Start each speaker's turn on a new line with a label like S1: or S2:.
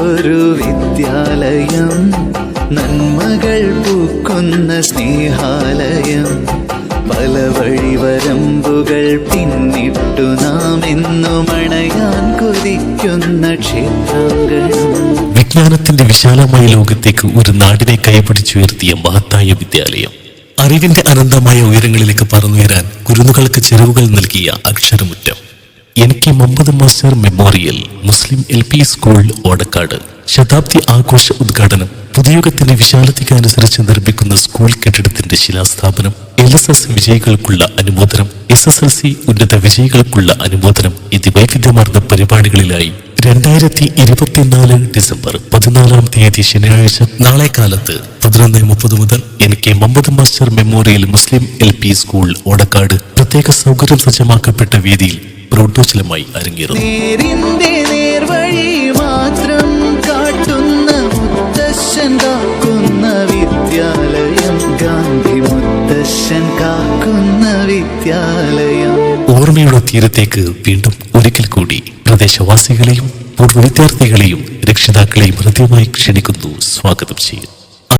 S1: ഒരു വിദ്യാലയം, നന്മകൾ പൂക്കുന്ന സ്നേഹാലയം. പല വഴിവരമ്പുകൾ പിന്നിട്ടു നാം എന്നും അണയാൻ കൊതിക്കുന്ന ക്ഷേത്രാങ്കണം.
S2: വിജ്ഞാനത്തിന്റെ വിശാലമായ ലോകത്തേക്ക് ഒരു നാടിനെ കൈപിടിച്ചുയർത്തിയ മഹത്തായ വിദ്യാലയം. അറിവിന്റെ അനന്തമായ ഉയരങ്ങളിലേക്ക് പറന്നുയരാൻ കുരുന്നുകൾക്ക് ചിറകുകൾ നൽകിയ അക്ഷരമുറ്റം. എനിക്ക് മുഹമ്മദ് മാസ്റ്റർ മെമ്മോറിയൽ മുസ്ലിം LP സ്കൂൾ ഓടക്കാട് ശതാബ്ദി ആഘോഷ ഉദ്ഘാടനം. പുതുയുഗത്തിന്റെ വിശാലതയ്ക്ക് അനുസരിച്ച് നിർമ്മിക്കുന്ന സ്കൂൾ കെട്ടിടത്തിന്റെ ശിലാസ്ഥാപനം. LSS വിജയികൾക്കുള്ള അനുമോദനം, SSLC ഉന്നത വിജയികൾക്കുള്ള അനുമോദനം എന്നീ വൈവിധ്യമാർന്ന പരിപാടികളിലായി 2024 ഡിസംബർ 14 ശനിയാഴ്ച നാളെ കാലത്ത് 11:30 മുതൽ എനിക്ക് മുഹമ്മദ് മാസ്റ്റർ മെമ്മോറിയൽ മുസ്ലിം LP സ്കൂൾ ഓടക്കാട് പ്രത്യേക സൗകര്യം സജ്ജമാക്കപ്പെട്ട വേദിയിൽ പ്രോട്ടോചലമായി അരങ്ങേറുന്നു.
S1: നേർവഴി മാത്രം കാട്ടുന്ന മുത്തശ്ശൻ കാക്കുന്ന വിദ്യാലയം, ഗാന്ധി മുത്തശ്ശൻ കാക്കുന്ന വിദ്യാലയം.
S2: ഓർമ്മയുടെ തീരത്തേക്ക് വീണ്ടും ഒരിക്കൽ കൂടി പ്രദേശവാസികളെയും പൂർവ്വ വിദ്യാർത്ഥികളെയും രക്ഷിതാക്കളെയും ഹൃദ്യമായി ക്ഷണിക്കുന്നു, സ്വാഗതം ചെയ്യുന്നു.